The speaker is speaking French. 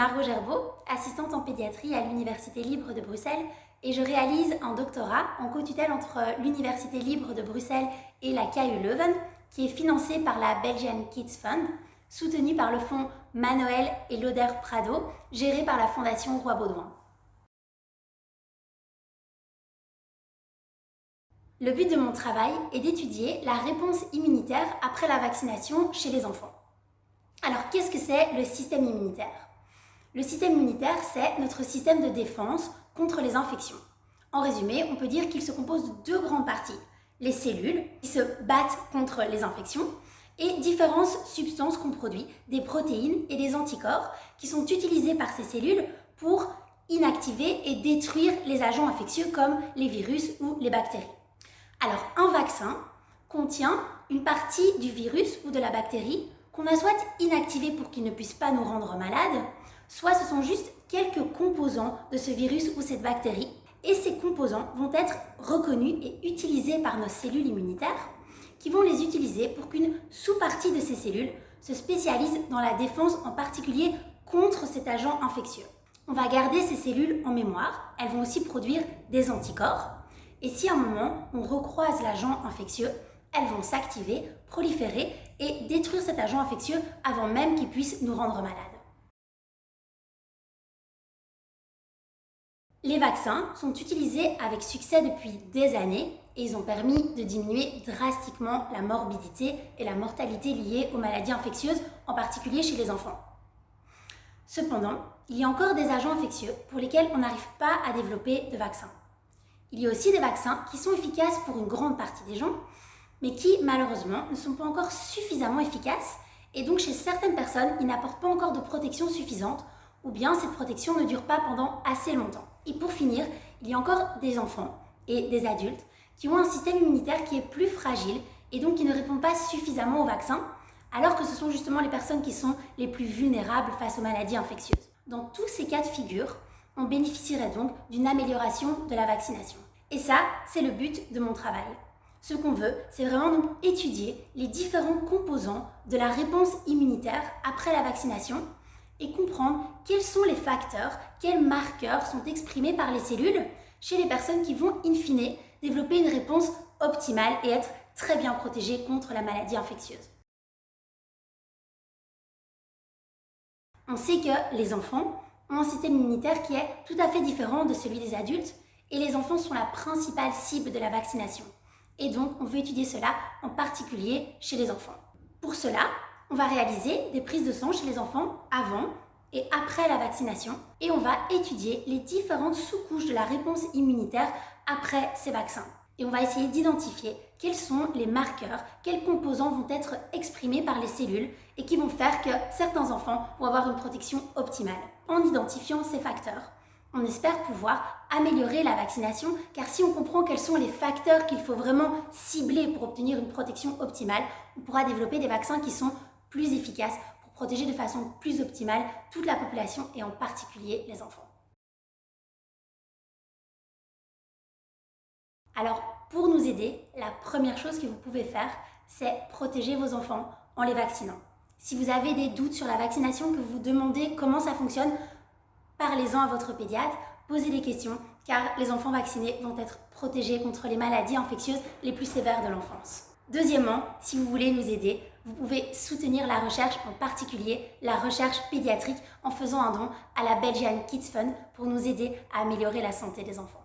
Margot Gerbeau, assistante en pédiatrie à l'Université libre de Bruxelles et je réalise un doctorat en co-tutelle entre l'Université libre de Bruxelles et la KU Leuven qui est financée par la Belgian Kids Fund, soutenue par le fonds Manoël et Loder Prado, géré par la Fondation Roi Baudouin. Le but de mon travail est d'étudier la réponse immunitaire après la vaccination chez les enfants. Alors, qu'est-ce que c'est le système immunitaire? Le système immunitaire, c'est notre système de défense contre les infections. En résumé, on peut dire qu'il se compose de deux grandes parties. Les cellules, qui se battent contre les infections, et différentes substances qu'on produit, des protéines et des anticorps, qui sont utilisés par ces cellules pour inactiver et détruire les agents infectieux comme les virus ou les bactéries. Alors, un vaccin contient une partie du virus ou de la bactérie qu'on a soit inactivé pour qu'il ne puisse pas nous rendre malades, soit ce sont juste quelques composants de ce virus ou cette bactérie. Et ces composants vont être reconnus et utilisés par nos cellules immunitaires qui vont les utiliser pour qu'une sous-partie de ces cellules se spécialise dans la défense en particulier contre cet agent infectieux. On va garder ces cellules en mémoire, elles vont aussi produire des anticorps. Et si à un moment on recroise l'agent infectieux, elles vont s'activer, proliférer et détruire cet agent infectieux avant même qu'il puisse nous rendre malades. Les vaccins sont utilisés avec succès depuis des années et ils ont permis de diminuer drastiquement la morbidité et la mortalité liées aux maladies infectieuses, en particulier chez les enfants. Cependant, il y a encore des agents infectieux pour lesquels on n'arrive pas à développer de vaccins. Il y a aussi des vaccins qui sont efficaces pour une grande partie des gens, mais qui malheureusement ne sont pas encore suffisamment efficaces et donc chez certaines personnes, ils n'apportent pas encore de protection suffisante ou bien cette protection ne dure pas pendant assez longtemps. Et pour finir, il y a encore des enfants et des adultes qui ont un système immunitaire qui est plus fragile et donc qui ne répond pas suffisamment aux vaccins, alors que ce sont justement les personnes qui sont les plus vulnérables face aux maladies infectieuses. Dans tous ces cas de figure, on bénéficierait donc d'une amélioration de la vaccination. Et ça, c'est le but de mon travail. Ce qu'on veut, c'est vraiment donc étudier les différents composants de la réponse immunitaire après la vaccination et comprendre quels sont les facteurs, quels marqueurs sont exprimés par les cellules chez les personnes qui vont in fine développer une réponse optimale et être très bien protégées contre la maladie infectieuse. On sait que les enfants ont un système immunitaire qui est tout à fait différent de celui des adultes et les enfants sont la principale cible de la vaccination. Et donc, on veut étudier cela en particulier chez les enfants. Pour cela, on va réaliser des prises de sang chez les enfants avant et après la vaccination et on va étudier les différentes sous-couches de la réponse immunitaire après ces vaccins. Et on va essayer d'identifier quels sont les marqueurs, quels composants vont être exprimés par les cellules et qui vont faire que certains enfants vont avoir une protection optimale. En identifiant ces facteurs, on espère pouvoir améliorer la vaccination car si on comprend quels sont les facteurs qu'il faut vraiment cibler pour obtenir une protection optimale, on pourra développer des vaccins qui sont plus efficaces pour protéger de façon plus optimale toute la population et en particulier les enfants. Alors, pour nous aider, la première chose que vous pouvez faire, c'est protéger vos enfants en les vaccinant. Si vous avez des doutes sur la vaccination, que vous vous demandez comment ça fonctionne, parlez-en à votre pédiatre, posez des questions, car les enfants vaccinés vont être protégés contre les maladies infectieuses les plus sévères de l'enfance. Deuxièmement, si vous voulez nous aider, vous pouvez soutenir la recherche, en particulier la recherche pédiatrique, en faisant un don à la Belgian Kids Fund pour nous aider à améliorer la santé des enfants.